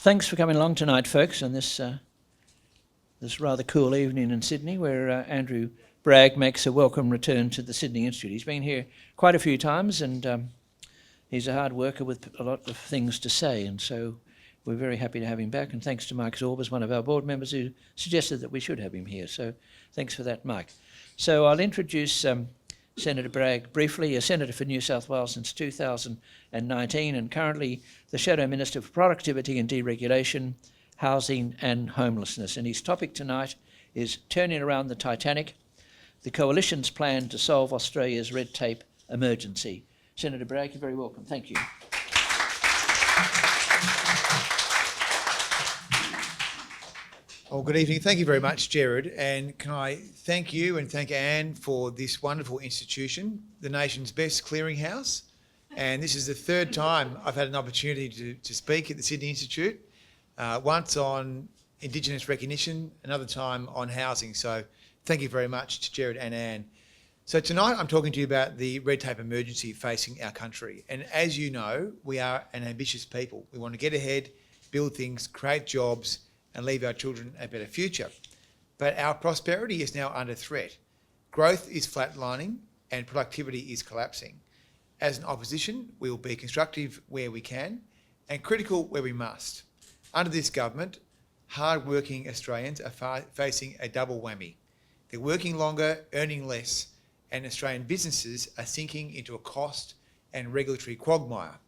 Thanks for coming along tonight, folks, on this rather cool evening in Sydney, where Andrew Bragg makes a welcome return to the Sydney Institute. He's been here quite a few times, and he's a hard worker with a lot of things to say, and so we're very happy to have him back. And thanks to Mike Zorbas, one of our board members, who suggested that we should have him here. So thanks for that, Mike. So I'll introduce Senator Bragg briefly, a senator for New South Wales since 2019 and currently the Shadow Minister for Productivity and Deregulation, Housing and Homelessness. And his topic tonight is Turning Around the Titanic, the Coalition's plan to solve Australia's red tape emergency. Senator Bragg, you're very welcome. Thank you. Well, good evening. Thank you very much, Gerard. And can I thank you and thank Anne for this wonderful institution, the nation's best clearinghouse. And this is the third time I've had an opportunity to speak at the Sydney Institute, once on Indigenous recognition, another time on housing. So thank you very much to Gerard and Anne. So tonight I'm talking to you about the red tape emergency facing our country. And as you know, we are an ambitious people. We want to get ahead, build things, create jobs, and leave our children a better future. But our prosperity is now under threat. Growth is flatlining and productivity is collapsing. As an opposition, we will be constructive where we can and critical where we must. Under this government, hard-working Australians are facing a double whammy. They're working longer, earning less, and Australian businesses are sinking into a cost and regulatory quagmire.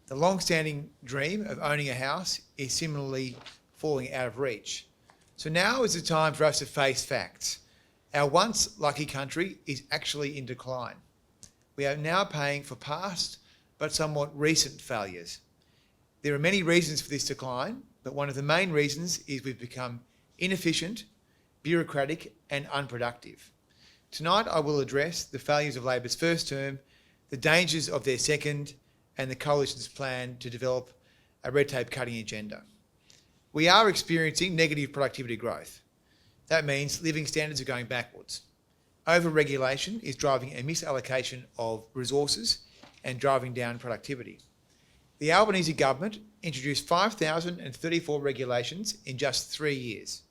The long-standing dream of owning a house is similarly falling out of reach. So now is the time for us to face facts. Our once lucky country is actually in decline. We are now paying for past but somewhat recent failures. There are many reasons for this decline, but one of the main reasons is we've become inefficient, bureaucratic and unproductive. Tonight I will address the failures of Labor's first term, the dangers of their second, and the Coalition's plan to develop a red tape cutting agenda. We are experiencing negative productivity growth. That means living standards are going backwards. Over-regulation is driving a misallocation of resources and driving down productivity. The Albanese government introduced 5,034 regulations in just 3 years.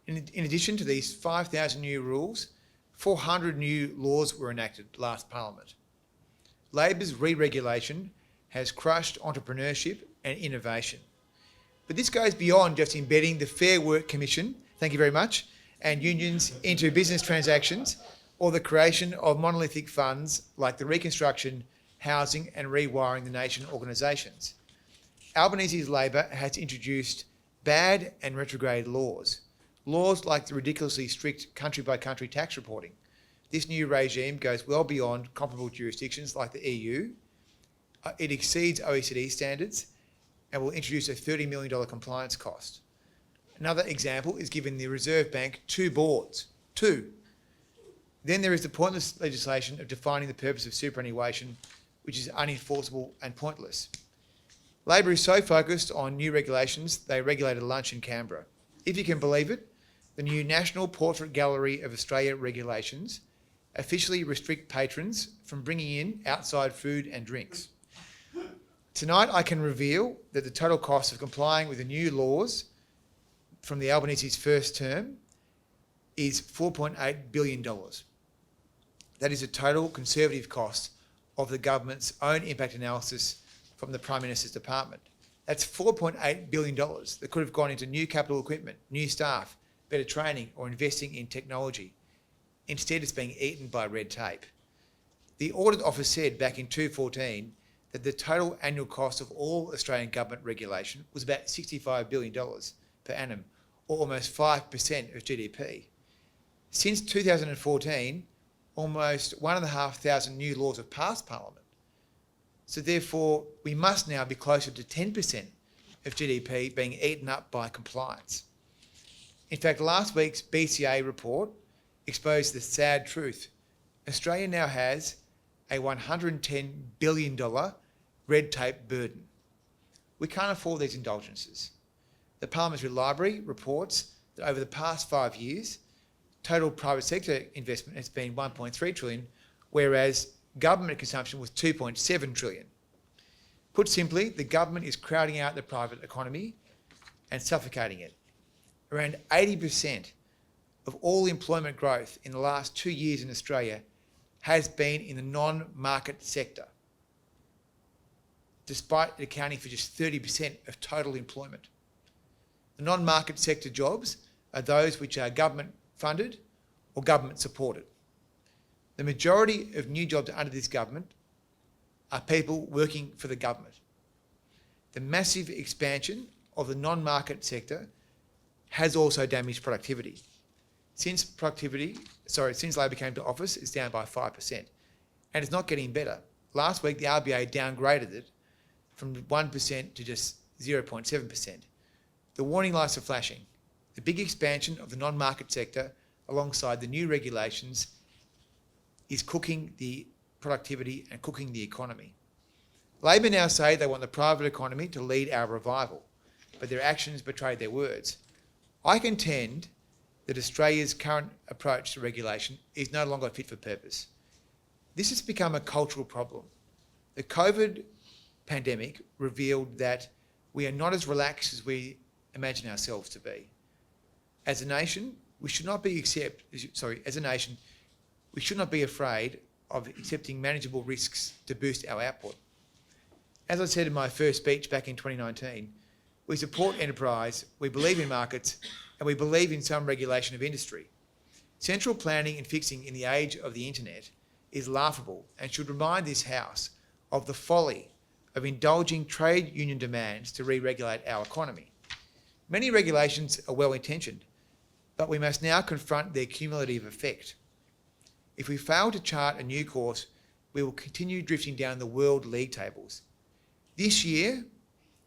In addition to these 5,000 new rules, 400 new laws were enacted last Parliament. Labor's re-regulation has crushed entrepreneurship and innovation. But this goes beyond just embedding the Fair Work Commission, thank you very much, and unions into business transactions, or the creation of monolithic funds like the Reconstruction, Housing and Rewiring the Nation organisations. Albanese's Labor has introduced bad and retrograde laws like the ridiculously strict country-by-country tax reporting. This new regime goes well beyond comparable jurisdictions like the EU. It exceeds OECD standards and will introduce a $30 million compliance cost. Another example is giving the Reserve Bank 2 boards. Then there is the pointless legislation of defining the purpose of superannuation, which is unenforceable and pointless. Labor is so focused on new regulations, they regulated lunch in Canberra. If you can believe it, the new National Portrait Gallery of Australia regulations officially restrict patrons from bringing in outside food and drinks. Tonight I can reveal that the total cost of complying with the new laws from the Albanese's first term is $4.8 billion. That is a total conservative cost of the government's own impact analysis from the Prime Minister's department. That's $4.8 billion that could have gone into new capital equipment, new staff, better training or investing in technology. Instead, it's being eaten by red tape. The Audit Office said back in 2014 that the total annual cost of all Australian government regulation was about $65 billion per annum, or almost 5% of GDP. Since 2014, almost 1,500 new laws have passed Parliament. So therefore, we must now be closer to 10% of GDP being eaten up by compliance. In fact, last week's BCA report exposed the sad truth. Australia now has a $110 billion red tape burden. We can't afford these indulgences. The Parliamentary Library reports that over the past 5 years, total private sector investment has been $1.3 trillion, whereas government consumption was $2.7 trillion. Put simply, the government is crowding out the private economy and suffocating it. Around 80% of all employment growth in the last 2 years in Australia has been in the non-market sector, despite it accounting for just 30% of total employment. The non-market sector jobs are those which are government funded or government supported. The majority of new jobs under this government are people working for the government. The massive expansion of the non-market sector has also damaged productivity. Since Labor came to office, it's down by 5%, and it's not getting better. Last week, the RBA downgraded it from 1% to just 0.7%. The warning lights are flashing. The big expansion of the non-market sector, alongside the new regulations, is cooking the productivity and cooking the economy. Labor now say they want the private economy to lead our revival, but their actions betray their words. I contend that Australia's current approach to regulation is no longer fit for purpose. This has become a cultural problem. The COVID pandemic revealed that we are not as relaxed as we imagine ourselves to be. As a nation, we should not be afraid of accepting manageable risks to boost our output. As I said in my first speech back in 2019, we support enterprise, we believe in markets, and we believe in some regulation of industry. Central planning and fixing in the age of the internet is laughable and should remind this House of the folly of indulging trade union demands to re-regulate our economy. Many regulations are well-intentioned, but we must now confront their cumulative effect. If we fail to chart a new course, we will continue drifting down the world league tables. This year,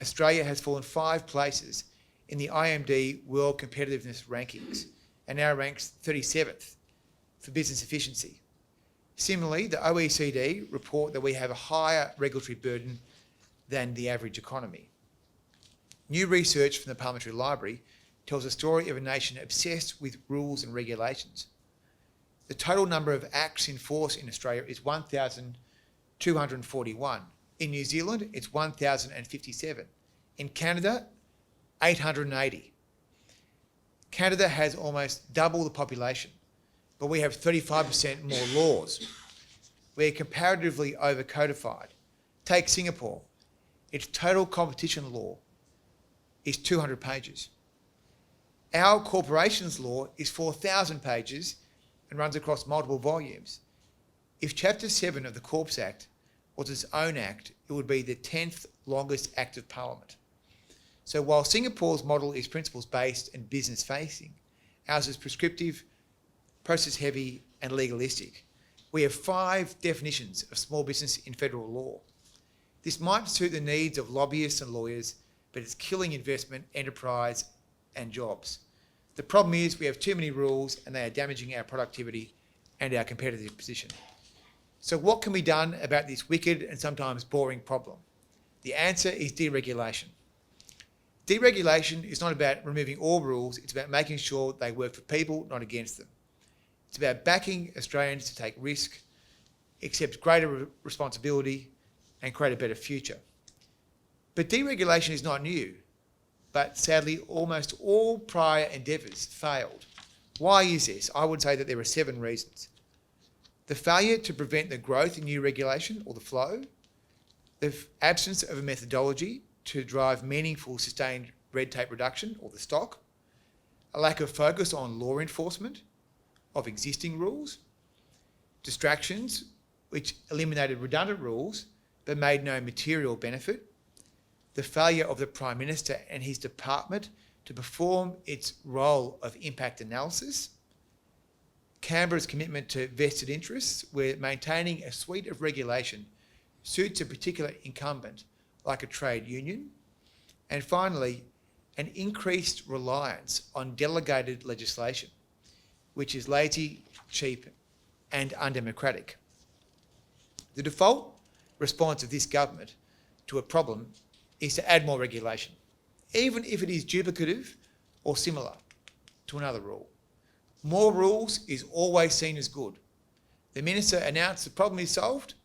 Australia has fallen 5 places in the IMD World Competitiveness Rankings and now ranks 37th for business efficiency. Similarly, the OECD report that we have a higher regulatory burden than the average economy. New research from the Parliamentary Library tells a story of a nation obsessed with rules and regulations. The total number of acts in force in Australia is 1,241. In New Zealand, it's 1,057. In Canada, 880. Canada has almost double the population, but we have 35% more laws. We're comparatively over-codified. Take Singapore. Its total competition law is 200 pages. Our corporations law is 4,000 pages and runs across multiple volumes. If Chapter 7 of the Corps Act was its own act, it would be the 10th longest act of Parliament. So while Singapore's model is principles-based and business-facing, ours is prescriptive, process-heavy and legalistic. We have 5 definitions of small business in federal law. This might suit the needs of lobbyists and lawyers, but it's killing investment, enterprise and jobs. The problem is we have too many rules and they are damaging our productivity and our competitive position. So what can be done about this wicked and sometimes boring problem? The answer is deregulation. Deregulation is not about removing all rules, it's about making sure they work for people, not against them. It's about backing Australians to take risk, accept greater responsibility and create a better future. But deregulation is not new, but sadly almost all prior endeavours failed. Why is this? I would say that there are 7 reasons. The failure to prevent the growth in new regulation or the flow, the absence of a methodology to drive meaningful sustained red tape reduction or the stock, a lack of focus on law enforcement of existing rules, distractions which eliminated redundant rules but made no material benefit, the failure of the Prime Minister and his department to perform its role of impact analysis, Canberra's commitment to vested interests, where maintaining a suite of regulation suits a particular incumbent like a trade union, and finally, an increased reliance on delegated legislation, which is lazy, cheap and undemocratic. The default response of this government to a problem is to add more regulation, even if it is duplicative or similar to another rule. More rules is always seen as good. The minister announced the problem is solved,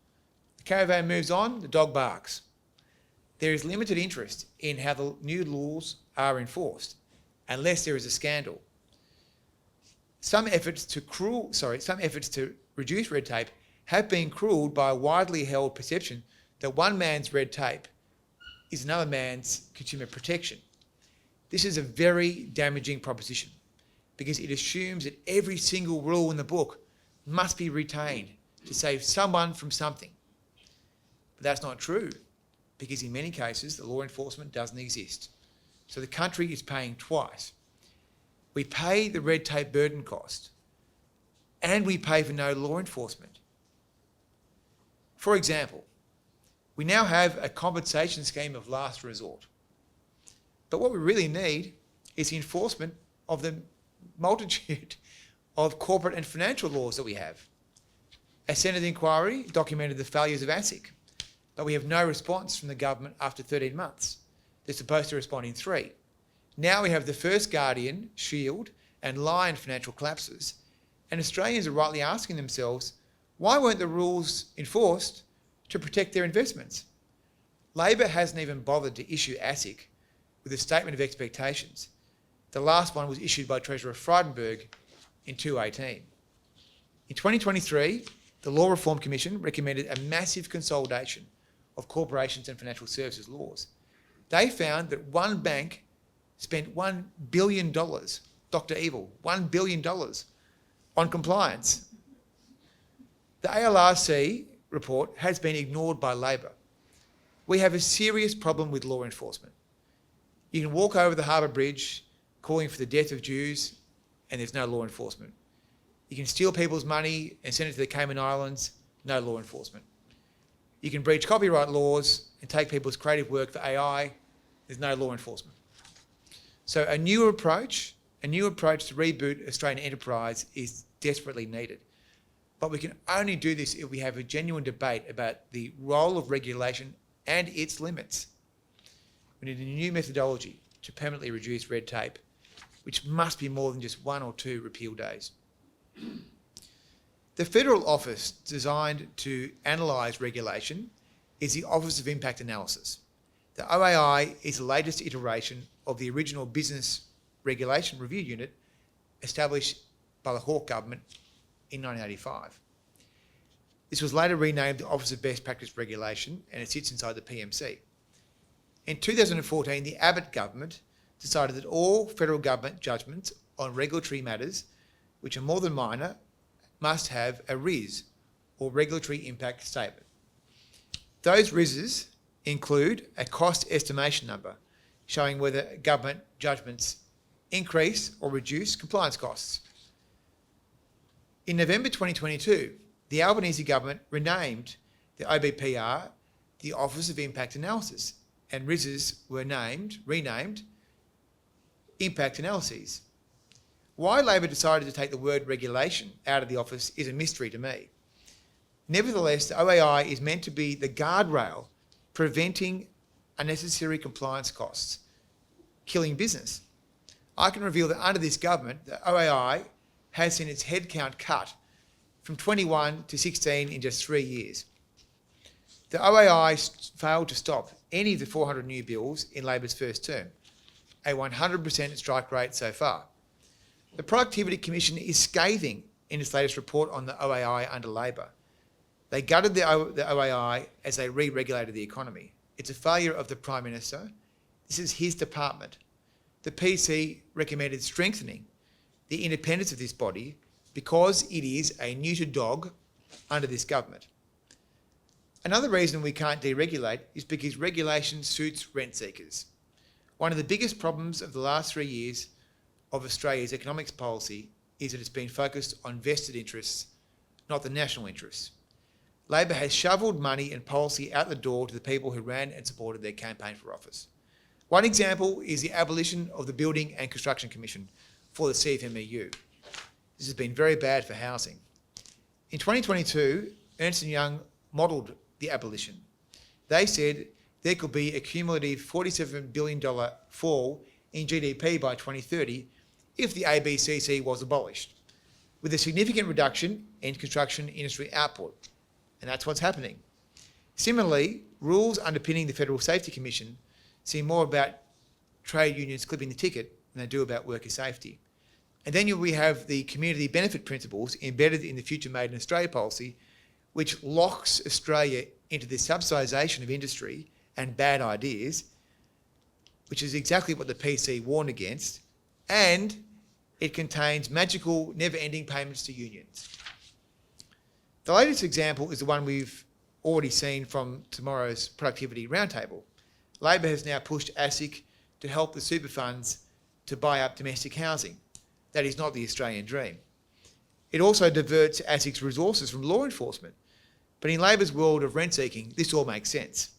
the caravan moves on, the dog barks. there is limited interest in how the new laws are enforced, unless there is a scandal. Some efforts to reduce red tape have been cruelled by a widely held perception that one man's red tape is another man's consumer protection. This is a very damaging proposition because it assumes that every single rule in the book must be retained to save someone from something. But that's not true, because in many cases the law enforcement doesn't exist. So the country is paying twice. We pay the red tape burden cost, and we pay for no law enforcement. For example, we now have a compensation scheme of last resort. But what we really need is the enforcement of the multitude of corporate and financial laws that we have. A Senate inquiry documented the failures of ASIC, but we have no response from the government after 13 months. They're supposed to respond in 3. Now we have the First Guardian, Shield and Lion financial collapses, and Australians are rightly asking themselves, why weren't the rules enforced to protect their investments? Labor hasn't even bothered to issue ASIC with a statement of expectations. The last one was issued by Treasurer Frydenberg in 2018. In 2023, the Law Reform Commission recommended a massive consolidation of corporations and financial services laws. They found that one bank spent $1 billion, Dr. Evil, $1 billion on compliance. The ALRC report has been ignored by Labor. We have a serious problem with law enforcement. You can walk over the Harbour Bridge calling for the death of Jews and there's no law enforcement. You can steal people's money and send it to the Cayman Islands, no law enforcement. You can breach copyright laws and take people's creative work for AI, there's no law enforcement. So a new approach to reboot Australian enterprise is desperately needed. But we can only do this if we have a genuine debate about the role of regulation and its limits. We need a new methodology to permanently reduce red tape, which must be more than just 1 or 2 repeal days. The federal office designed to analyse regulation is the Office of Impact Analysis. The OAI is the latest iteration of the original Business Regulation Review Unit established by the Hawke government in 1985. This was later renamed the Office of Best Practice Regulation, and it sits inside the PMC. In 2014, the Abbott government decided that all federal government judgments on regulatory matters, which are more than minor, must have a RIS, or Regulatory Impact Statement. Those RISs include a cost estimation number, showing whether government judgments increase or reduce compliance costs. In November 2022, the Albanese government renamed the OBPR the Office of Impact Analysis, and RISs were renamed Impact Analyses. Why Labor decided to take the word regulation out of the office is a mystery to me. Nevertheless, the OAI is meant to be the guardrail preventing unnecessary compliance costs, killing business. I can reveal that under this government, the OAI has seen its headcount cut from 21 to 16 in just 3 years. The OAI failed to stop any of the 400 new bills in Labor's first term, a 100% strike rate so far. The Productivity Commission is scathing in its latest report on the OAI under Labor. They gutted the OAI as they re-regulated the economy. It's a failure of the Prime Minister. This is his department. The PC recommended strengthening the independence of this body because it is a neutered dog under this government. Another reason we can't deregulate is because regulation suits rent seekers. One of the biggest problems of the last 3 years of Australia's economics policy is that it's been focused on vested interests, not the national interests. Labor has shoveled money and policy out the door to the people who ran and supported their campaign for office. One example is the abolition of the Building and Construction Commission for the CFMEU. This has been very bad for housing. In 2022, Ernst & Young modelled the abolition. They said there could be a cumulative $47 billion fall in GDP by 2030 if the ABCC was abolished, with a significant reduction in construction industry output. And that's what's happening. Similarly, rules underpinning the Federal Safety Commission seem more about trade unions clipping the ticket than they do about worker safety. And then we have the community benefit principles embedded in the Future Made in Australia policy, which locks Australia into the subsidisation of industry and bad ideas, which is exactly what the PC warned against, and it contains magical, never-ending payments to unions. The latest example is the one we've already seen from tomorrow's productivity roundtable. Labor has now pushed ASIC to help the super funds to buy up domestic housing. That is not the Australian dream. It also diverts ASIC's resources from law enforcement. But in Labor's world of rent seeking, this all makes sense.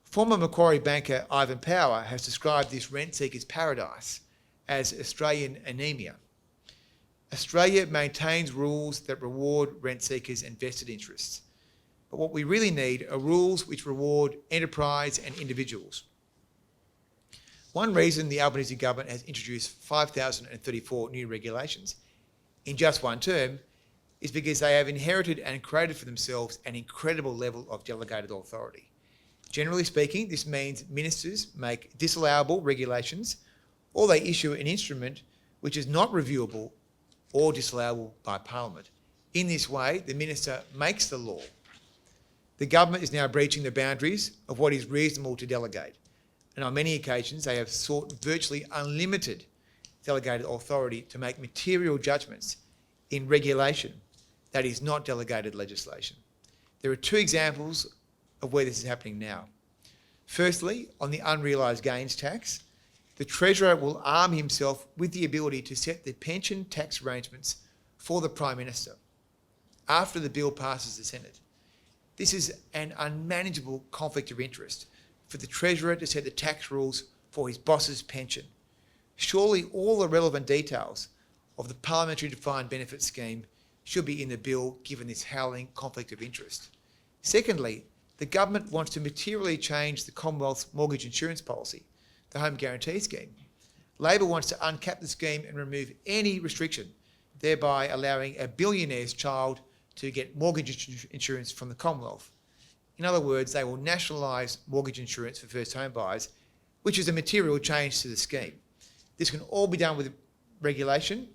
Former Macquarie banker Ivan Power has described this rent seeker's paradise as Australian anemia. Australia maintains rules that reward rent seekers and vested interests. But what we really need are rules which reward enterprise and individuals. One reason the Albanese government has introduced 5,034 new regulations in just one term is because they have inherited and created for themselves an incredible level of delegated authority. Generally speaking, this means ministers make disallowable regulations or they issue an instrument which is not reviewable or disallowable by Parliament. In this way, the minister makes the law. The government is now breaching the boundaries of what is reasonable to delegate. And on many occasions, they have sought virtually unlimited delegated authority to make material judgments in regulation that is not delegated legislation. There are two examples of where this is happening now. Firstly, on the unrealised gains tax, the Treasurer will arm himself with the ability to set the pension tax arrangements for the Prime Minister after the bill passes the Senate. This is an unmanageable conflict of interest for the Treasurer to set the tax rules for his boss's pension. Surely all the relevant details of the parliamentary defined benefit scheme should be in the bill given this howling conflict of interest. Secondly, the government wants to materially change the Commonwealth's mortgage insurance policy, the Home Guarantee Scheme. Labor wants to uncap the scheme and remove any restriction, thereby allowing a billionaire's child to get mortgage insurance from the Commonwealth. In other words, they will nationalise mortgage insurance for first home buyers, which is a material change to the scheme. This can all be done with regulation,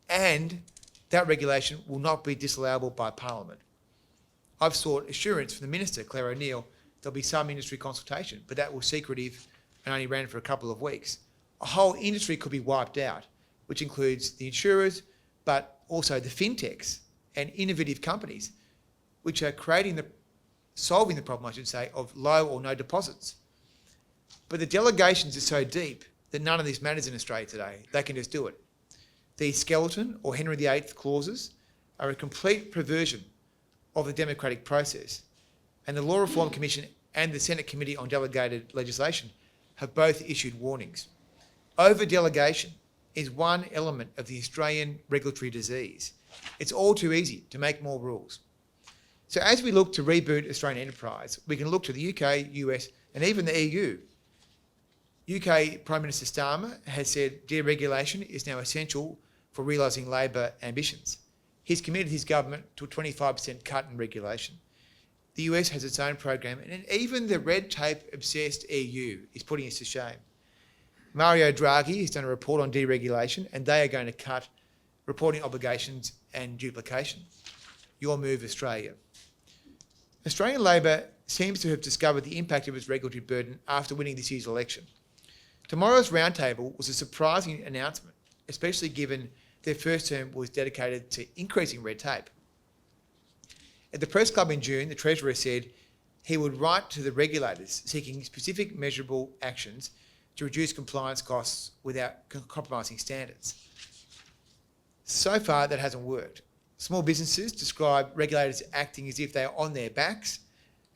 and that regulation will not be disallowable by Parliament. I've sought assurance from the Minister, Claire O'Neill, there'll be some industry consultation, but that was secretive and only ran for a couple of weeks. A whole industry could be wiped out, which includes the insurers, but also the fintechs and innovative companies, which are solving the problem, I should say, of low or no deposits. But the delegations are so deep that none of this matters in Australia today. They can just do it. These skeleton or Henry VIII clauses are a complete perversion of the democratic process. And the Law Reform Commission and the Senate Committee on Delegated Legislation have both issued warnings. Over-delegation is one element of the Australian regulatory disease. It's all too easy to make more rules. So as we look to reboot Australian enterprise, we can look to the UK, US, and even the EU. UK Prime Minister Starmer has said deregulation is now essential for realising Labor ambitions. He's committed his government to a 25% cut in regulation. The US has its own program, and even the red tape-obsessed EU is putting us to shame. Mario Draghi has done a report on deregulation, and they are going to cut reporting obligations and duplication. Your move, Australia. Australian Labor seems to have discovered the impact of its regulatory burden after winning this year's election. Tomorrow's roundtable was a surprising announcement, especially given their first term was dedicated to increasing red tape. At the Press Club in June, the Treasurer said he would write to the regulators seeking specific measurable actions to reduce compliance costs without compromising standards. So far, that hasn't worked. Small businesses describe regulators acting as if they are on their backs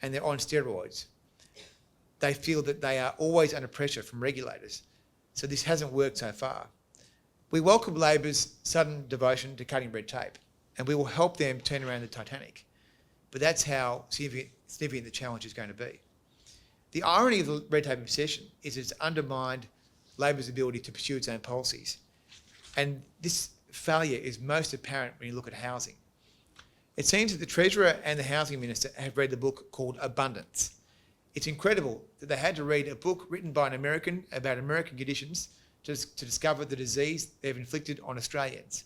and they're on steroids. They feel that they are always under pressure from regulators. So this hasn't worked so far. We welcome Labor's sudden devotion to cutting red tape, and we will help them turn around the Titanic. But that's how significant the challenge is going to be. The irony of the red tape obsession is it's undermined Labor's ability to pursue its own policies. And this failure is most apparent when you look at housing. It seems that the Treasurer and the Housing Minister have read the book called Abundance. It's incredible that they had to read a book written by an American about American conditions to discover the disease they've inflicted on Australians.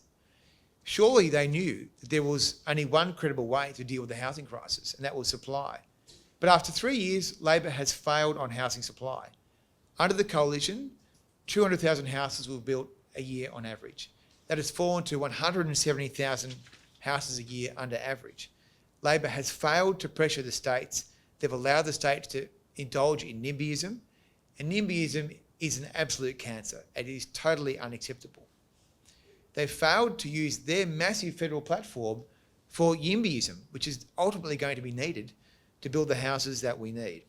Surely they knew that there was only one credible way to deal with the housing crisis, and that was supply. But after 3 years, Labor has failed on housing supply. Under the coalition, 200,000 houses were built a year on average. That has fallen to 170,000 houses a year under average. Labor has failed to pressure the states. They've allowed the states to indulge in NIMBYism, and NIMBYism is an absolute cancer. It is totally unacceptable. They've failed to use their massive federal platform for YIMBYism, which is ultimately going to be needed to build the houses that we need.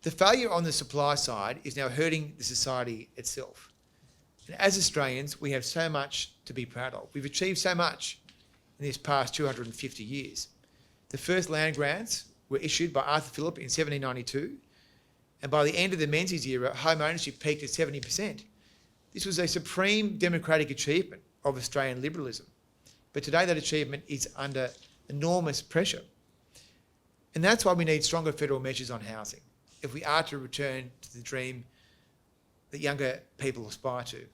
The failure on the supply side is now hurting the society itself. And as Australians, we have so much to be proud of. We've achieved so much in this past 250 years. The first land grants were issued by Arthur Phillip in 1792, and by the end of the Menzies era, home ownership peaked at 70%. This was a supreme democratic achievement of Australian liberalism. But today that achievement is under enormous pressure. And that's why we need stronger federal measures on housing, if we are to return to the dream that younger people aspire to.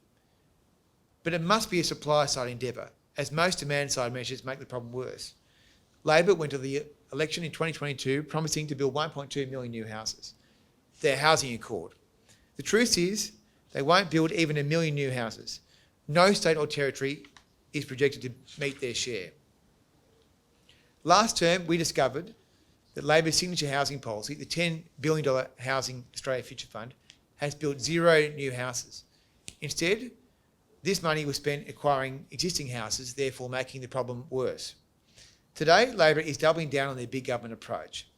But it must be a supply-side endeavour, as most demand-side measures make the problem worse. Labor went to the election in 2022 promising to build 1.2 million new houses. Their housing accord. The truth is, they won't build even 1 million new houses. No state or territory is projected to meet their share. Last term, we discovered that Labor's signature housing policy, the $10 billion Housing Australia Future Fund, has built 0 new houses. Instead, this money was spent acquiring existing houses, therefore making the problem worse. Today, Labor is doubling down on their big government approach.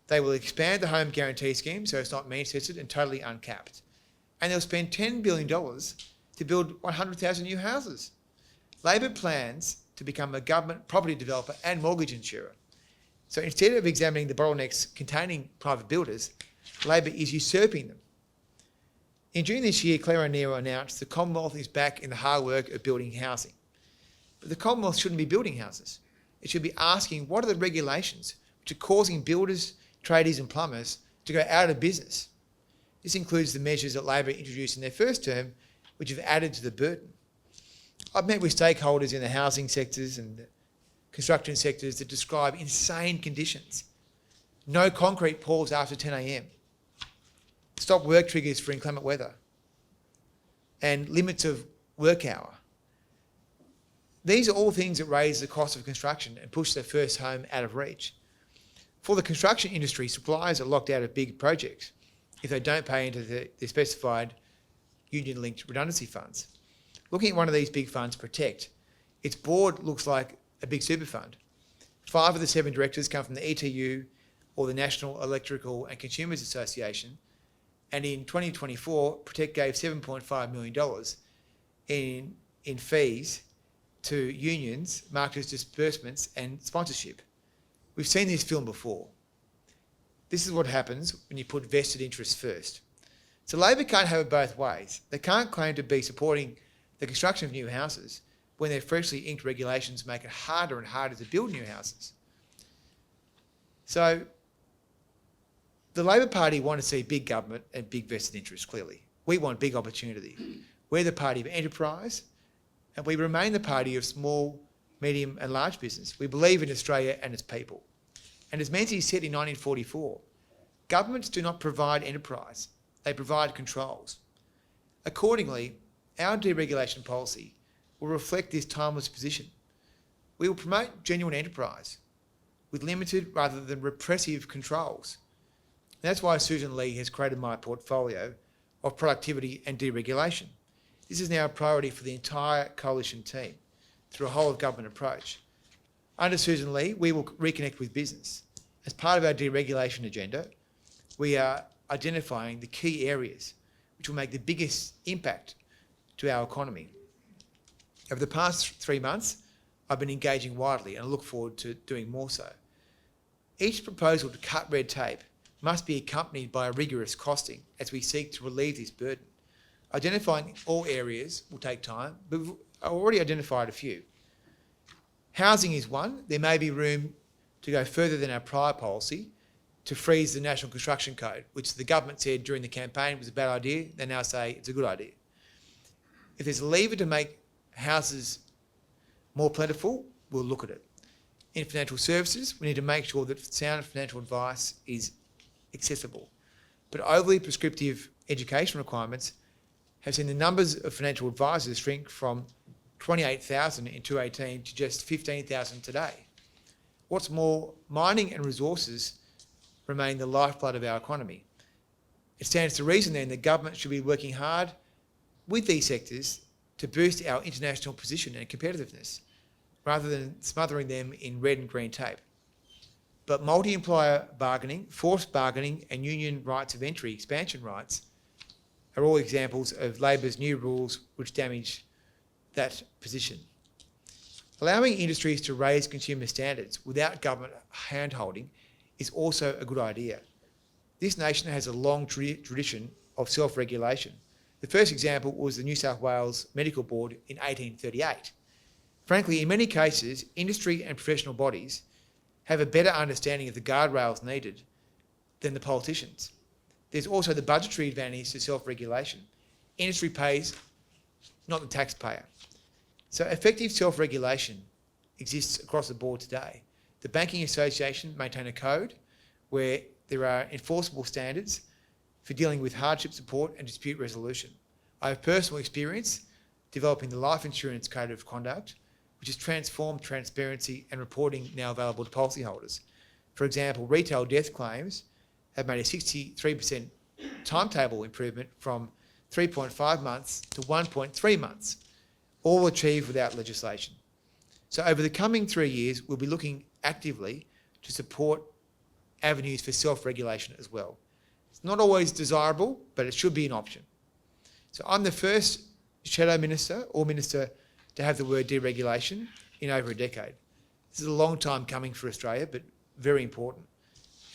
They will expand the home guarantee scheme so it's not means-tested and totally uncapped. And they'll spend $10 billion to build 100,000 new houses. Labor plans to become a government property developer and mortgage insurer. So instead of examining the bottlenecks containing private builders, Labor is usurping them. In June this year, Claire O'Neill announced the Commonwealth is back in the hard work of building housing. But the Commonwealth shouldn't be building houses. It should be asking what are the regulations which are causing builders, tradies and plumbers to go out of business. This includes the measures that Labor introduced in their first term, which have added to the burden. I've met with stakeholders in the housing sectors and the construction sectors that describe insane conditions. No concrete pours after 10 a.m. Stop work triggers for inclement weather. And limits of work hour. These are all things that raise the cost of construction and push the first home out of reach. For the construction industry, suppliers are locked out of big projects if they don't pay into the specified union-linked redundancy funds. Looking at one of these big funds, Protect, its board looks like a big super fund. 5 of the 7 directors come from the ETU or the National Electrical and Consumers Association, and in 2024, Protect gave $7.5 million in fees to unions marked as disbursements and sponsorship. We've seen this film before. This is what happens when you put vested interests first. So Labor can't have it both ways. They can't claim to be supporting the construction of new houses when their freshly inked regulations make it harder and harder to build new houses. So the Labor Party want to see big government and big vested interests, clearly. We want big opportunity. We're the party of enterprise, and we remain the party of small, medium and large business. We believe in Australia and its people. And as Menzies said in 1944, governments do not provide enterprise, they provide controls. Accordingly, our deregulation policy will reflect this timeless position. We will promote genuine enterprise with limited rather than repressive controls. That's why Susan Lee has created my portfolio of productivity and deregulation. This is now a priority for the entire coalition team through a whole of government approach. Under Susan Lee, we will reconnect with business. As part of our deregulation agenda, we are identifying the key areas which will make the biggest impact to our economy. Over the past 3 months, I've been engaging widely and I look forward to doing more so. Each proposal to cut red tape must be accompanied by a rigorous costing as we seek to relieve this burden. Identifying all areas will take time, but we've already identified a few. Housing is one. There may be room to go further than our prior policy to freeze the National Construction Code, which the government said during the campaign was a bad idea. They now say it's a good idea. If there's a lever to make houses more plentiful, we'll look at it. In financial services, we need to make sure that sound financial advice is accessible. But overly prescriptive education requirements have seen the numbers of financial advisors shrink from 28,000 in 2018 to just 15,000 today. What's more, mining and resources remain the lifeblood of our economy. It stands to reason then that government should be working hard with these sectors to boost our international position and competitiveness, rather than smothering them in red and green tape. But multi-employer bargaining, forced bargaining and union rights of entry, expansion rights, are all examples of Labor's new rules which damage that position. Allowing industries to raise consumer standards without government hand-holding is also a good idea. This nation has a long tradition of self-regulation. The first example was the New South Wales Medical Board in 1838. Frankly, in many cases, industry and professional bodies have a better understanding of the guardrails needed than the politicians. There's also the budgetary advantage to self-regulation. Industry pays, not the taxpayer. So effective self-regulation exists across the board today. The Banking Association maintain a code where there are enforceable standards for dealing with hardship support and dispute resolution. I have personal experience developing the Life Insurance Code of Conduct, which has transformed transparency and reporting now available to policyholders. For example, retail death claims have made a 63% timetable improvement from 3.5 months to 1.3 months, all achieved without legislation. So over the coming 3 years, we'll be looking actively to support avenues for self-regulation as well. It's not always desirable, but it should be an option. So I'm the first shadow minister or minister to have the word deregulation in over a decade. This is a long time coming for Australia, but very important.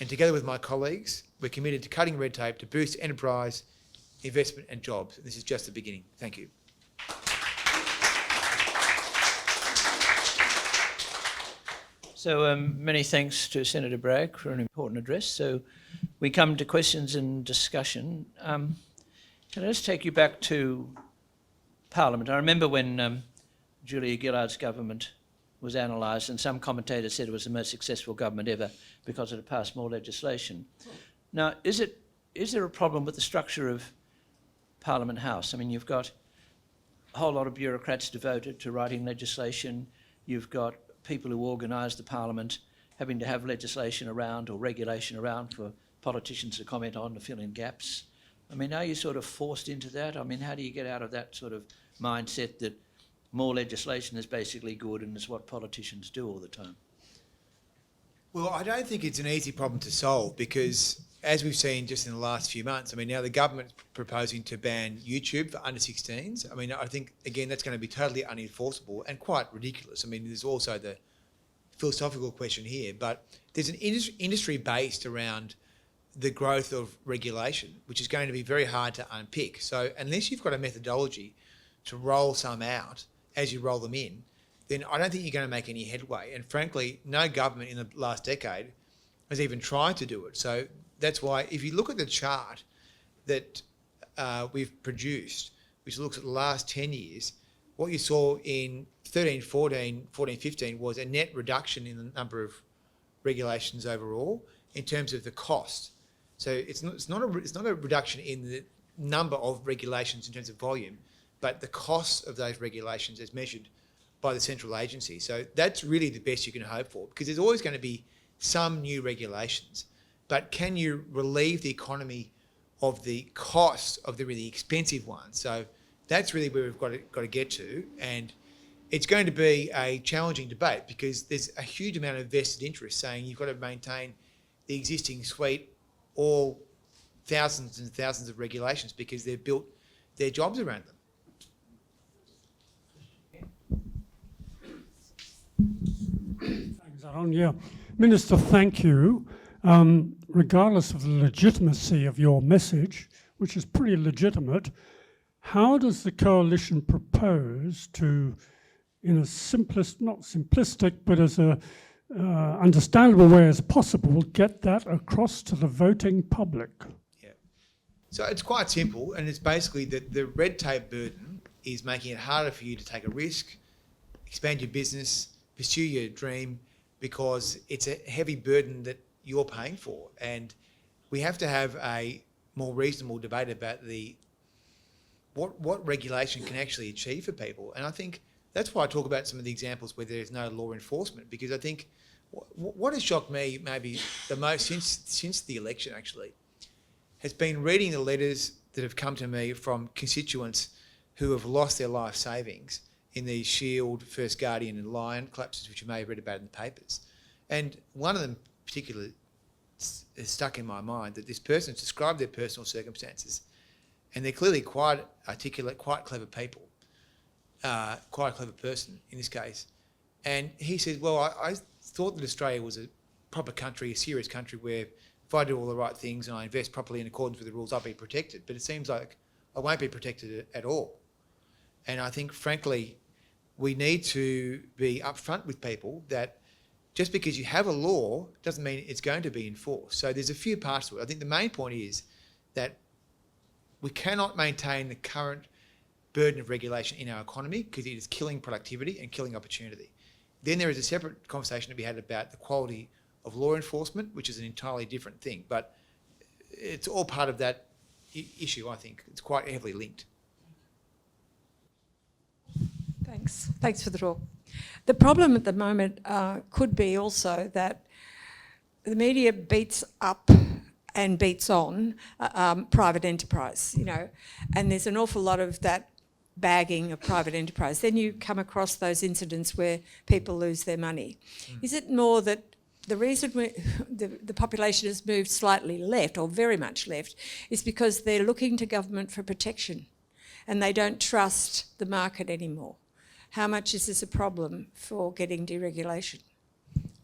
And together with my colleagues, we're committed to cutting red tape to boost enterprise, investment and jobs. And this is just the beginning. Thank you. So many thanks to Senator Bragg for an important address. So we come to questions and discussion. Can I just take you back to Parliament? I remember when Julia Gillard's government was analysed, and some commentators said it was the most successful government ever because it had passed more legislation. Now, is there a problem with the structure of Parliament House? I mean, you've got a whole lot of bureaucrats devoted to writing legislation. You've got people who organise the Parliament having to have legislation around or regulation around for politicians to comment on to fill in gaps. I mean, are you sort of forced into that? I mean, how do you get out of that sort of mindset that more legislation is basically good and is what politicians do all the time? Well, I don't think it's an easy problem to solve because, as we've seen just in the last few months, I mean, now the government's proposing to ban YouTube for under 16s. I mean, I think, again, that's going to be totally unenforceable and quite ridiculous. I mean, there's also the philosophical question here, but there's an industry based around the growth of regulation, which is going to be very hard to unpick. So unless you've got a methodology to roll some out as you roll them in, then I don't think you're going to make any headway. And frankly, no government in the last decade has even tried to do it. So that's why if you look at the chart that we've produced, which looks at the last 10 years, what you saw in 14-15 was a net reduction in the number of regulations overall in terms of the cost. So it's not a reduction in the number of regulations in terms of volume, but the cost of those regulations as measured by the central agency. So that's really the best you can hope for, because there's always going to be some new regulations. But can you relieve the economy of the cost of the really expensive ones? So that's really where we've got to get to. And it's going to be a challenging debate because there's a huge amount of vested interest saying you've got to maintain the existing suite, all thousands and thousands of regulations, because they've built their jobs around them. Thanks, Aaron. Yeah. Minister, thank you. Regardless of the legitimacy of your message, which is pretty legitimate, how does the coalition propose to, in a not simplistic, but as a understandable way as possible, get that across to the voting public? Yeah. So it's quite simple, and it's basically that the red tape burden is making it harder for you to take a risk, expand your business, pursue your dream, because it's a heavy burden that you're paying for. And we have to have a more reasonable debate about what regulation can actually achieve for people. And I think that's why I talk about some of the examples where there's no law enforcement, because I think what has shocked me maybe the most since the election actually has been reading the letters that have come to me from constituents who have lost their life savings in these Shield, First Guardian and Lion collapses, which you may have read about in the papers. And one of them particularly is stuck in my mind, that this person has described their personal circumstances, and they're clearly quite articulate, quite clever people, quite a clever person in this case. And he says, well, I thought that Australia was a proper country, a serious country where if I do all the right things and I invest properly in accordance with the rules, I'll be protected. But it seems like I won't be protected at all. And I think, frankly, we need to be upfront with people that just because you have a law doesn't mean it's going to be enforced. So there's a few parts to it. I think the main point is that we cannot maintain the current burden of regulation in our economy because it is killing productivity and killing opportunity. Then there is a separate conversation to be had about the quality of law enforcement, which is an entirely different thing. But it's all part of that issue, I think. It's quite heavily linked. Thanks for the talk. The problem at the moment could be also that the media beats up and beats on private enterprise, you know, and there's an awful lot of that bagging of private enterprise. Then you come across those incidents where people lose their money. Is it more that the reason the population has moved slightly left, or very much left, is because they're looking to government for protection and they don't trust the market anymore? How much is this a problem for getting deregulation?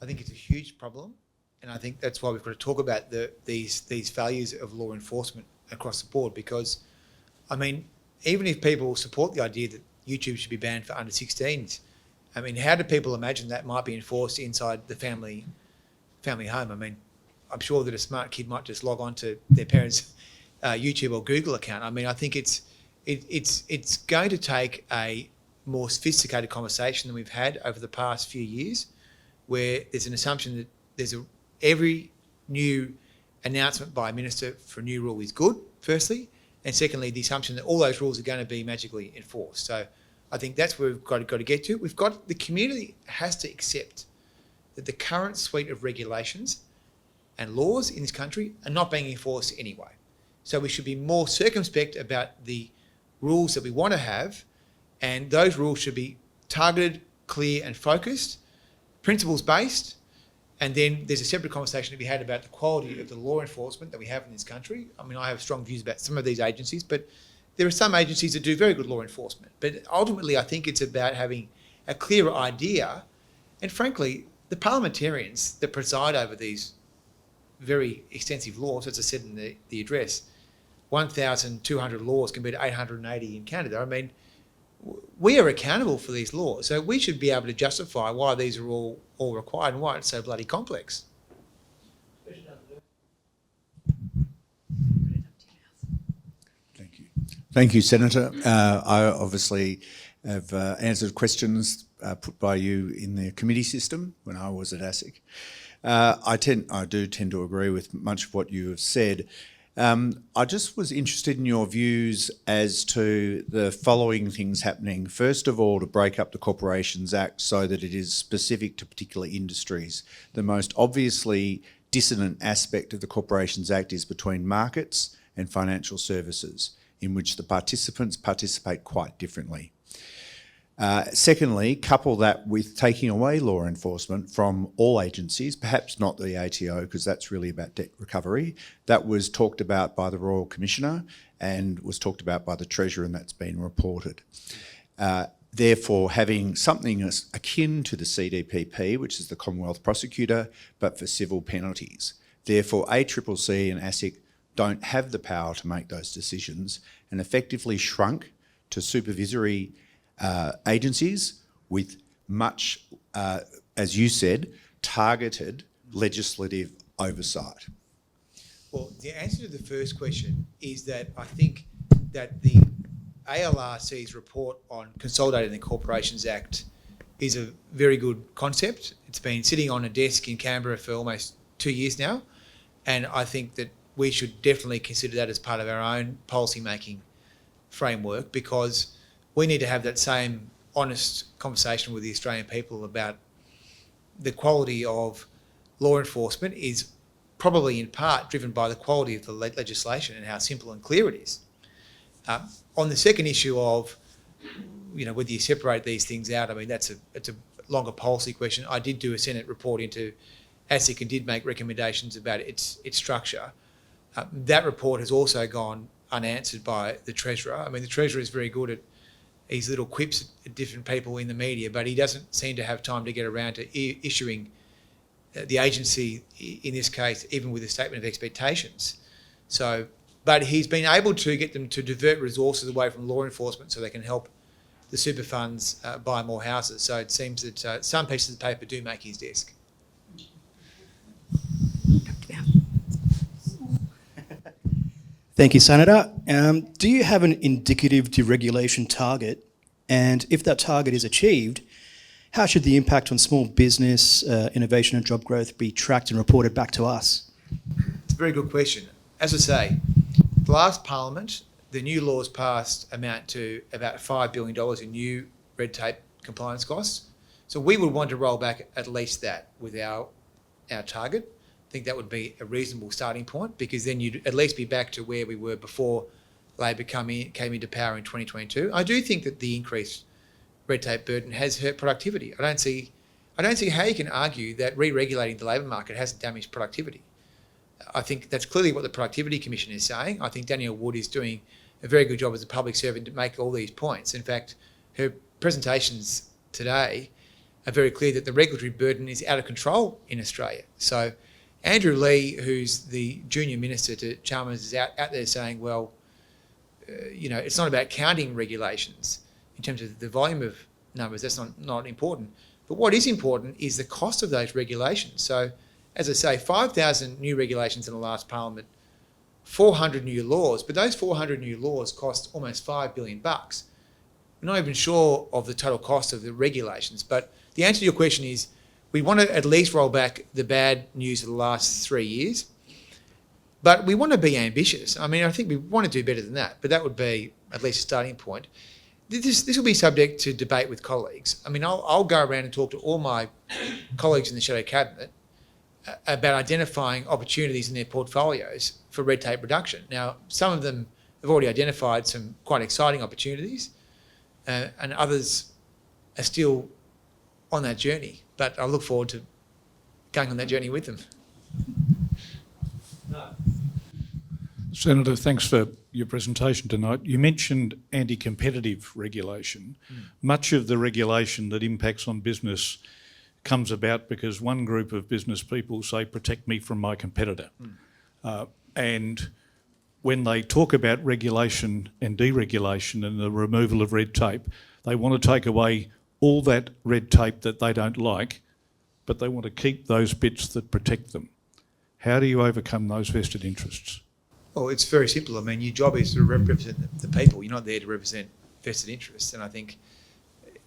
I think it's a huge problem, and I think that's why we've got to talk about these values of law enforcement across the board, because, I mean, even if people support the idea that YouTube should be banned for under 16s, I mean, how do people imagine that might be enforced inside the family home? I mean, I'm sure that a smart kid might just log on to their parents' YouTube or Google account. I mean, I think it's going to take a more sophisticated conversation than we've had over the past few years, where there's an assumption that every new announcement by a minister for a new rule is good, firstly, and secondly, the assumption that all those rules are going to be magically enforced. So I think that's where we've got to get to. The community has to accept that the current suite of regulations and laws in this country are not being enforced anyway. So we should be more circumspect about the rules that we want to have, and those rules should be targeted, clear and focused, principles-based, and then there's a separate conversation to be had about the quality of the law enforcement that we have in this country. I mean, I have strong views about some of these agencies, but there are some agencies that do very good law enforcement. But ultimately, I think it's about having a clearer idea, and frankly, the parliamentarians that preside over these very extensive laws, as I said in the address, 1,200 laws compared to 880 in Canada. I mean, we are accountable for these laws, so we should be able to justify why these are all required and why it's so bloody complex. Thank you. Thank you, Senator. I obviously have answered questions put by you in the committee system when I was at ASIC. I do tend to agree with much of what you have said. I just was interested in your views as to the following things happening. First of all, to break up the Corporations Act so that it is specific to particular industries. The most obviously dissonant aspect of the Corporations Act is between markets and financial services, in which the participants participate quite differently. Secondly, couple that with taking away law enforcement from all agencies, perhaps not the ATO, because that's really about debt recovery. That was talked about by the Royal Commissioner and was talked about by the Treasurer, and that's been reported. Therefore, having something akin to the CDPP, which is the Commonwealth Prosecutor, but for civil penalties. Therefore, ACCC and ASIC don't have the power to make those decisions and effectively shrunk to supervisory agencies with much, as you said, targeted legislative oversight? Well, the answer to the first question is that I think that the ALRC's report on Consolidated and Corporations Act is a very good concept. It's been sitting on a desk in Canberra for almost 2 years now, and I think that we should definitely consider that as part of our own policy-making framework, because we need to have that same honest conversation with the Australian people about the quality of law enforcement is probably in part driven by the quality of the legislation and how simple and clear it is. On the second issue of, whether you separate these things out, I mean, it's a longer policy question. I did do a Senate report into ASIC and did make recommendations about its structure. That report has also gone unanswered by the Treasurer. I mean, the Treasurer is very good at his little quips at different people in the media, but he doesn't seem to have time to get around to issuing the agency, in this case, even with a statement of expectations. So, but he's been able to get them to divert resources away from law enforcement so they can help the super funds buy more houses. So it seems that some pieces of paper do make his desk. Thank you, Senator. Do you have an indicative deregulation target? And if that target is achieved, how should the impact on small business, innovation and job growth be tracked and reported back to us? It's a very good question. As I say, the last Parliament, the new laws passed amount to about $5 billion in new red tape compliance costs. So we would want to roll back at least that with our target. I think that would be a reasonable starting point, because then you'd at least be back to where we were before Labor came into power in 2022. I do think that the increased red tape burden has hurt productivity. I don't see how you can argue that re-regulating the labour market hasn't damaged productivity. I think that's clearly what the Productivity Commission is saying. I think Danielle Wood is doing a very good job as a public servant to make all these points. In fact, her presentations today are very clear that the regulatory burden is out of control in Australia. So Andrew Lee, who's the junior minister to Chalmers, is out there saying, well, it's not about counting regulations in terms of the volume of numbers. That's not important. But what is important is the cost of those regulations. So, as I say, 5,000 new regulations in the last Parliament, 400 new laws, but those 400 new laws cost almost $5 billion. We're not even sure of the total cost of the regulations. But the answer to your question is, we want to at least roll back the bad news of the last 3 years. But we want to be ambitious. I mean, I think we want to do better than that, but that would be at least a starting point. This will be subject to debate with colleagues. I mean, I'll go around and talk to all my colleagues in the Shadow Cabinet about identifying opportunities in their portfolios for red tape reduction. Now, some of them have already identified some quite exciting opportunities, and others are still on that journey. But I look forward to going on that journey with them. Senator, thanks for your presentation tonight. You mentioned anti-competitive regulation. Much of the regulation that impacts on business comes about because one group of business people say, protect me from my competitor. And when they talk about regulation and deregulation and the removal of red tape, they want to take away all that red tape that they don't like, but they want to keep those bits that protect them. How do you overcome those vested interests? Well, it's very simple. I mean, your job is to represent the people. You're not there to represent vested interests. And I think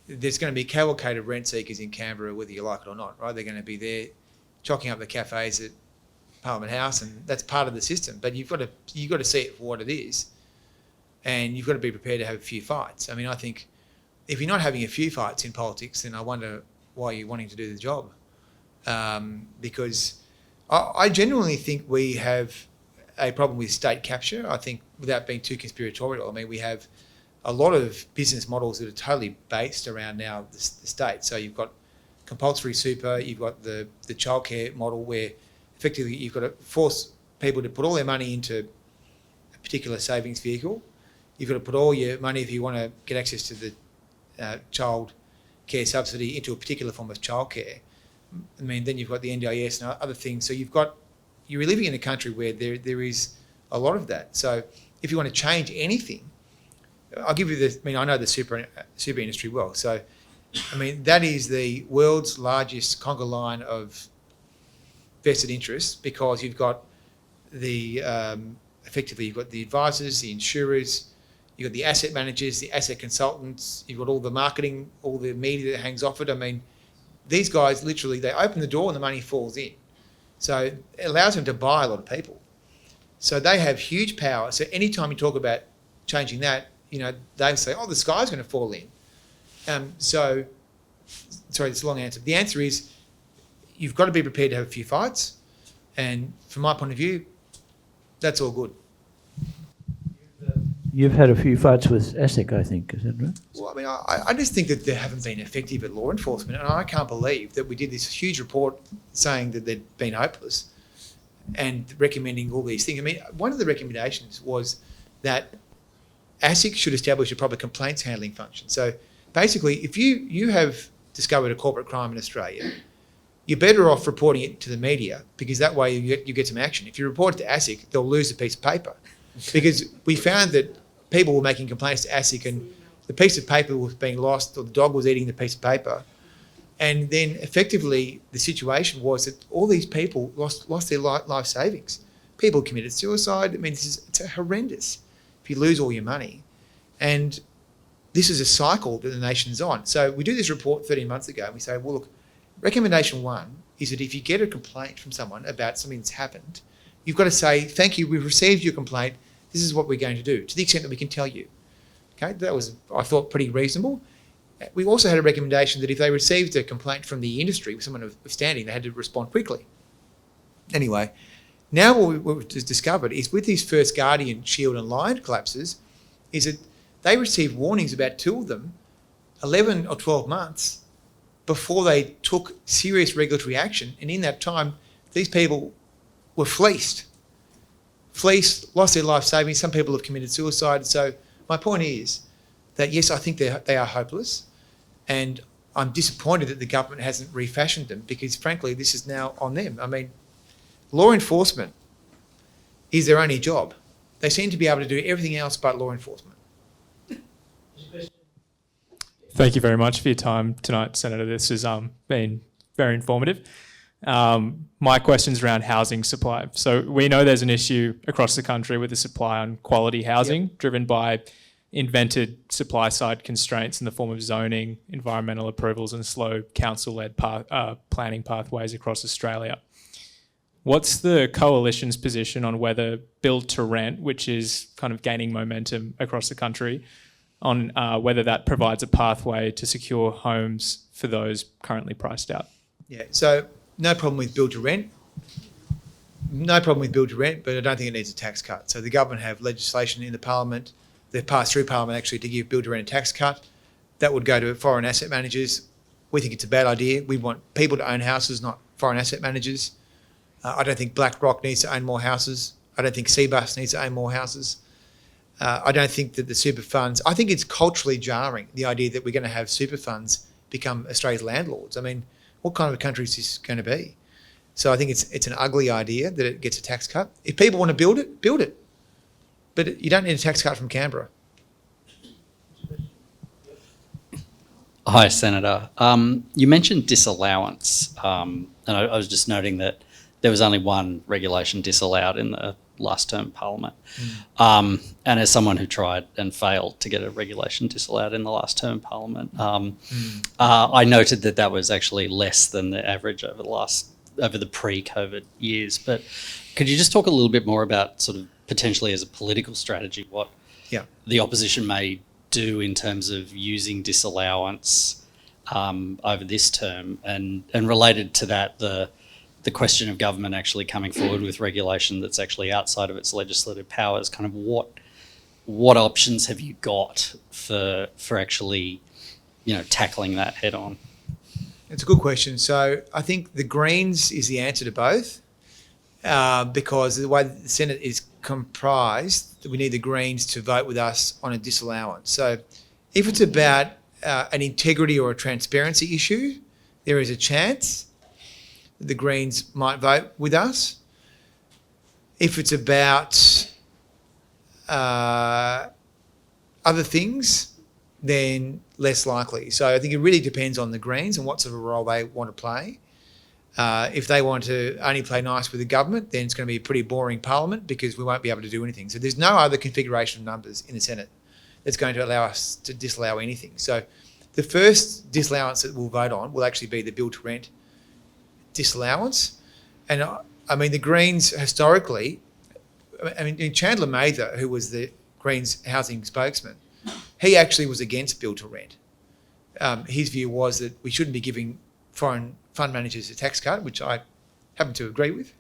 there's going to be cavalcade rent seekers in Canberra, whether you like it or not, right? They're going to be there chocking up the cafes at Parliament House, and that's part of the system. But you've got to see it for what it is, and you've got to be prepared to have a few fights. I mean, I think if you're not having a few fights in politics, then I wonder why you're wanting to do the job. Because I genuinely think we have a problem with state capture. I think, without being too conspiratorial, I mean, we have a lot of business models that are totally based around now the state. So you've got compulsory super, you've got the childcare model where effectively you've got to force people to put all their money into a particular savings vehicle. You've got to put all your money, if you want to get access to the child care subsidy, into a particular form of childcare. I mean, then you've got the NDIS and other things. So you're living in a country where there is a lot of that. So if you want to change anything, I'll give you I know the super industry well. So I mean, that is the world's largest conga line of vested interests, because you've got the effectively you've got the advisors, the insurers, you've got the asset managers, the asset consultants, you've got all the marketing, all the media that hangs off it. I mean, these guys literally, they open the door and the money falls in. So it allows them to buy a lot of people. So they have huge power. So anytime you talk about changing that, you know, they say, oh, the sky's going to fall in. Sorry, it's a long answer. The answer is you've got to be prepared to have a few fights. And from my point of view, that's all good. You've had a few fights with ASIC, I think, is that right? Well, I mean, I just think that they haven't been effective at law enforcement. And I can't believe that we did this huge report saying that they'd been hopeless and recommending all these things. I mean, one of the recommendations was that ASIC should establish a proper complaints handling function. So basically, if you have discovered a corporate crime in Australia, you're better off reporting it to the media, because that way you get some action. If you report it to ASIC, they'll lose a piece of paper, because we found that people were making complaints to ASIC and the piece of paper was being lost, or the dog was eating the piece of paper. And then effectively the situation was that all these people lost their life savings. People committed suicide. I mean, it's horrendous if you lose all your money. And this is a cycle that the nation's on. So we do this report 13 months ago and we say, well, look, recommendation one is that if you get a complaint from someone about something that's happened, you've got to say, thank you, we've received your complaint. This is what we're going to do, to the extent that we can tell you. Okay, that was, I thought, pretty reasonable. We also had a recommendation that if they received a complaint from the industry, someone of standing, they had to respond quickly. Anyway, now what we've discovered is with these First Guardian, Shield and Lion collapses, is that they received warnings about two of them 11 or 12 months before they took serious regulatory action. And in that time, these people were fleeced, lost their life savings. Some people have committed suicide. So my point is that, yes, I think they are hopeless. And I'm disappointed that the government hasn't refashioned them, because, frankly, this is now on them. I mean, law enforcement is their only job. They seem to be able to do everything else but law enforcement. Thank you very much for your time tonight, Senator. This has been very informative. My question's around housing supply. So we know there's an issue across the country with the supply on quality housing, driven by invented supply-side constraints in the form of zoning, environmental approvals and slow council-led planning pathways across Australia. What's the Coalition's position on whether build to rent, which is kind of gaining momentum across the country, on whether that provides a pathway to secure homes for those currently priced out? Yeah, so no problem with build to rent. No problem with build to rent, but I don't think it needs a tax cut. So the government have legislation in the Parliament. They've passed through Parliament actually to give build to rent a tax cut. That would go to foreign asset managers. We think it's a bad idea. We want people to own houses, not foreign asset managers. I don't think BlackRock needs to own more houses. I don't think Cbus needs to own more houses. I don't think that the super funds, I think it's culturally jarring, the idea that we're going to have super funds become Australia's landlords. I mean, what kind of a country is this going to be? So I think it's an ugly idea that it gets a tax cut. If people want to build it, build it. But you don't need a tax cut from Canberra. Hi, Senator. You mentioned disallowance, and I was just noting that there was only one regulation disallowed in the last term Parliament. And as someone who tried and failed to get a regulation disallowed in the last term Parliament, I noted that that was actually less than the average over the pre-COVID years. But could you just talk a little bit more about sort of potentially as a political strategy what the opposition may do in terms of using disallowance over this term, and related to that, the question of government actually coming forward with regulation that's actually outside of its legislative powers, kind of what options have you got for actually, tackling that head on? It's a good question. So I think the Greens is the answer to both, because the way the Senate is comprised, we need the Greens to vote with us on a disallowance. So if it's about an integrity or a transparency issue, there is a chance that the Greens might vote with us. If it's about other things, then less likely. So I think it really depends on the Greens and what sort of a role they want to play. If they want to only play nice with the government, then it's going to be a pretty boring parliament because we won't be able to do anything. So there's no other configuration of numbers in the Senate that's going to allow us to disallow anything. So the first disallowance that we'll vote on will actually be the build to rent disallowance. And I mean, the Greens historically, I mean, Chandler Mather, who was the Greens housing spokesman, he actually was against build to rent. His view was that we shouldn't be giving foreign fund managers a tax cut, which I happen to agree with,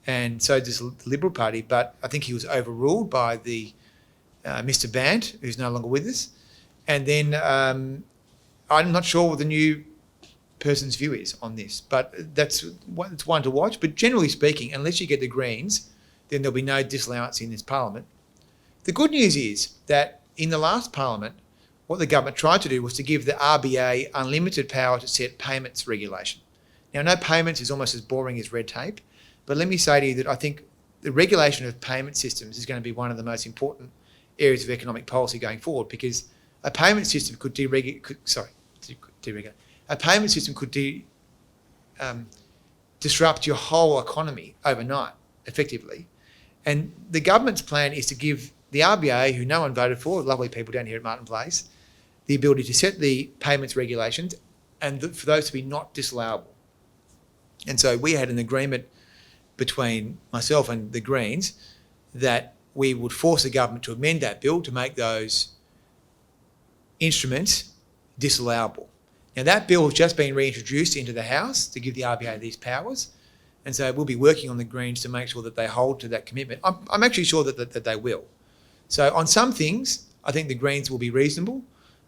and so does the Liberal Party. But I think he was overruled by the Mr. Band, who's no longer with us. And then I'm not sure what the new person's view is on this, but it's one to watch. But generally speaking, unless you get the Greens, then there'll be no disallowance in this parliament. The good news is that in the last parliament, what the government tried to do was to give the RBA unlimited power to set payments regulation. Now, I know payments is almost as boring as red tape, but let me say to you that I think the regulation of payment systems is going to be one of the most important areas of economic policy going forward, because a payment system could a payment system could disrupt your whole economy overnight, effectively. And the government's plan is to give the RBA, who no one voted for, lovely people down here at Martin Place, the ability to set the payments regulations and for those to be not disallowable. And so we had an agreement between myself and the Greens that we would force the government to amend that bill to make those instruments disallowable. Now, that bill has just been reintroduced into the House to give the RBA these powers, and so we'll be working on the Greens to make sure that they hold to that commitment. I'm actually sure that they will. So on some things, I think the Greens will be reasonable,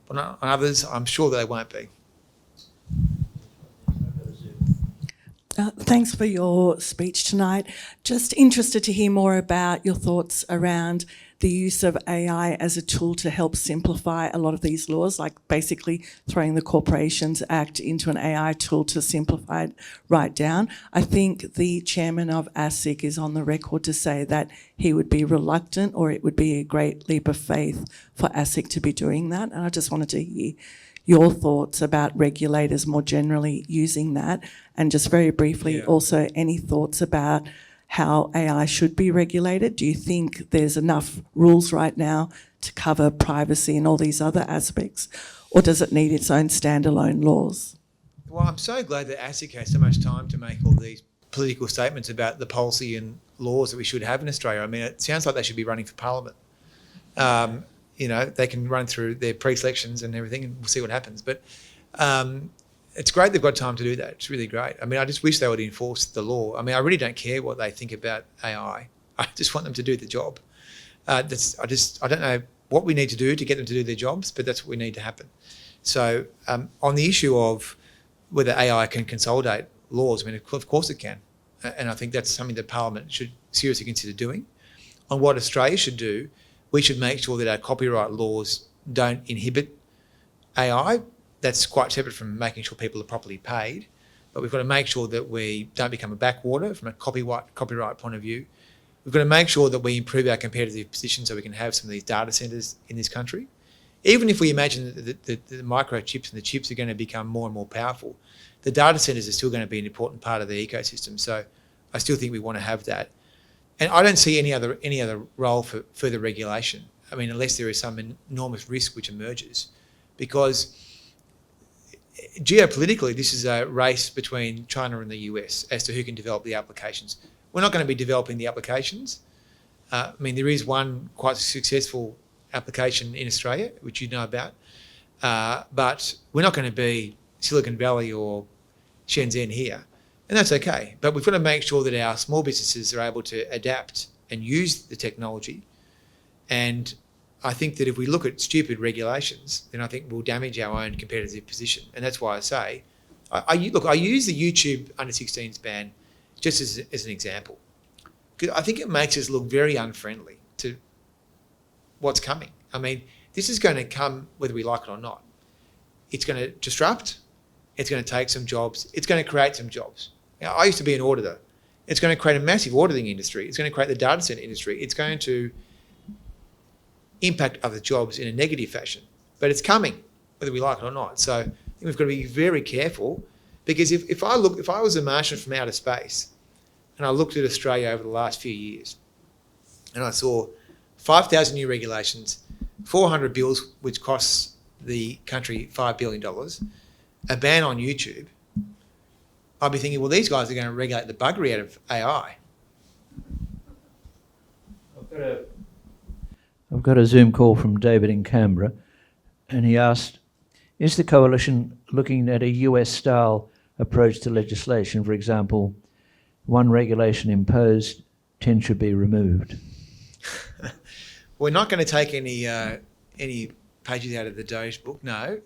but on others, I'm sure that they won't be. Thanks for your speech tonight. Just interested to hear more about your thoughts around the use of AI as a tool to help simplify a lot of these laws, like basically throwing the Corporations Act into an AI tool to simplify it right down. I think the chairman of ASIC is on the record to say that he would be reluctant, or it would be a great leap of faith for ASIC to be doing that. And I just wanted to hear your thoughts about regulators more generally using that, and just very briefly also any thoughts about how AI should be regulated. Do you think there's enough rules right now to cover privacy and all these other aspects, or does it need its own standalone laws? Well, I'm so glad that ASIC has so much time to make all these political statements about the policy and laws that we should have in Australia. I mean, it sounds like they should be running for Parliament. You know, they can run through their pre-selections and everything, and we'll see what happens. But it's great they've got time to do that. It's really great. I mean, I just wish they would enforce the law. I mean, I really don't care what they think about AI. I just want them to do the job. I don't know what we need to do to get them to do their jobs, but that's what we need to happen. So on the issue of whether AI can consolidate laws, I mean, of course it can. And I think that's something that Parliament should seriously consider doing. On what Australia should do, we should make sure that our copyright laws don't inhibit AI. That's quite separate from making sure people are properly paid. But we've got to make sure that we don't become a backwater from a copyright point of view. We've got to make sure that we improve our competitive position so we can have some of these data centres in this country. Even if we imagine that the microchips and the chips are going to become more and more powerful, the data centres are still going to be an important part of the ecosystem. So I still think we want to have that. And I don't see any other role for further regulation. I mean, unless there is some enormous risk which emerges, because geopolitically, this is a race between China and the US as to who can develop the applications. We're not going to be developing the applications. I mean, there is one quite successful application in Australia, which you know about, but we're not going to be Silicon Valley or Shenzhen here. And that's okay. But we've got to make sure that our small businesses are able to adapt and use the technology. And I think that if we look at stupid regulations, then I think we'll damage our own competitive position. And that's why I say, I use the YouTube under-16s ban just as an example. Because I think it makes us look very unfriendly to what's coming. I mean, this is going to come whether we like it or not. It's going to disrupt. It's going to take some jobs. It's going to create some jobs. Now, I used to be an auditor. It's going to create a massive auditing industry. It's going to create the data center industry. It's going to impact other jobs in a negative fashion. but it's coming, whether we like it or not. So I think we've got to be very careful, because if I was a Martian from outer space and I looked at Australia over the last few years and I saw 5,000 new regulations, 400 bills which costs the country $5 billion, a ban on YouTube, I'd be thinking, well, these guys are going to regulate the buggery out of AI. I've got a Zoom call from David in Canberra, and he asked, is the coalition looking at a US-style approach to legislation? For example, one regulation imposed, 10 should be removed. We're not going to take any pages out of the Doge book, no.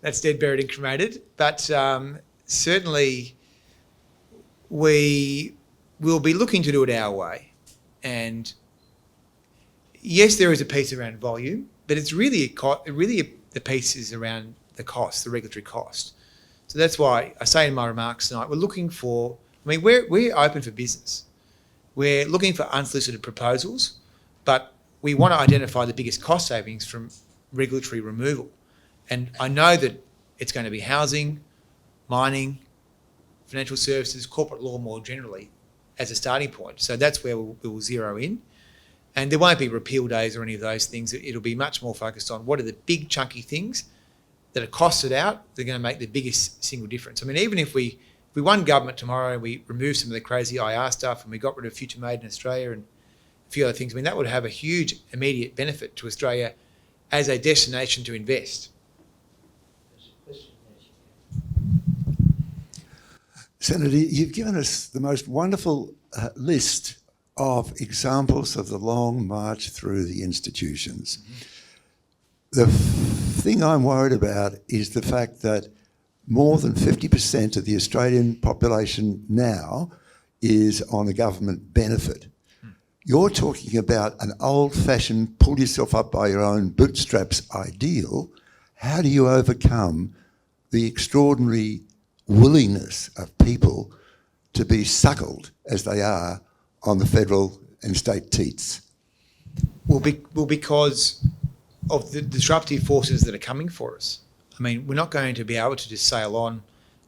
That's dead, buried and cremated. But certainly we will be looking to do it our way. And yes, there is a piece around volume, but it's really the piece is around the cost, the regulatory cost. So that's why I say in my remarks tonight, we're looking for, we're open for business. We're looking for unsolicited proposals, but we want to identify the biggest cost savings from regulatory removal. And I know that it's going to be housing, mining, financial services, corporate law more generally as a starting point. So that's where we'll zero in. And there won't be repeal days or any of those things. It'll be much more focused on what are the big chunky things that are costed out, they're going to make the biggest single difference. I mean, even if we won government tomorrow and we removed some of the crazy IR stuff and we got rid of Future Made in Australia and a few other things, that would have a huge immediate benefit to Australia as a destination to invest. Senator, you've given us the most wonderful list of examples of the long march through the institutions. The thing I'm worried about is the fact that more than 50% of the Australian population now is on a government benefit. You're talking about an old-fashioned pull yourself up by your own bootstraps ideal. How do you overcome the extraordinary willingness of people to be suckled as they are on the federal and state teats? Well, because of the disruptive forces that are coming for us. We're not going to be able to just sail on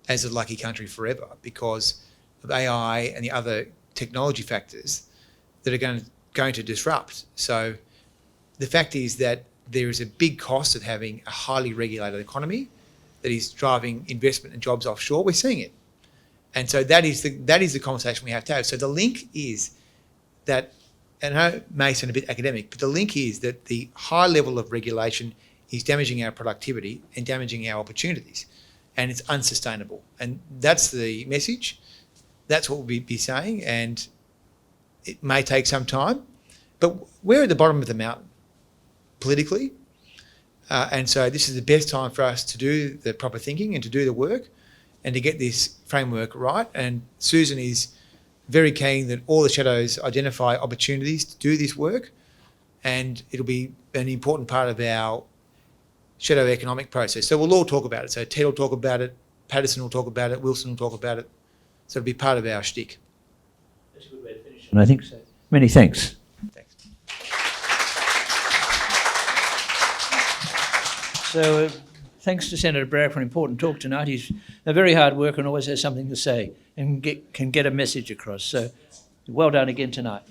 as a lucky country forever because of AI and the other technology factors that are going to disrupt. So the fact is that there is a big cost of having a highly regulated economy that is driving investment and jobs offshore. We're seeing it. And so that is the conversation we have to have. So the link is that, and I know it may sound a bit academic, but the link is that the high level of regulation is damaging our productivity and damaging our opportunities. And it's unsustainable. And that's the message. That's what we'll be saying. And it may take some time, but we're at the bottom of the mountain politically. And so this is the best time for us to do the proper thinking and to do the work and to get this framework right. And Susan is very keen that all the shadows identify opportunities to do this work, and it'll be an important part of our shadow economic process. So we'll all talk about it. So Ted will talk about it, Patterson will talk about it, Wilson will talk about it. So it'll be part of our shtick. That's a good way to finish. And I think so. Many thanks. Thanks. So thanks to Senator Bragg for an important talk tonight. He's a very hard worker and always has something to say and can get a message across. So well done again tonight.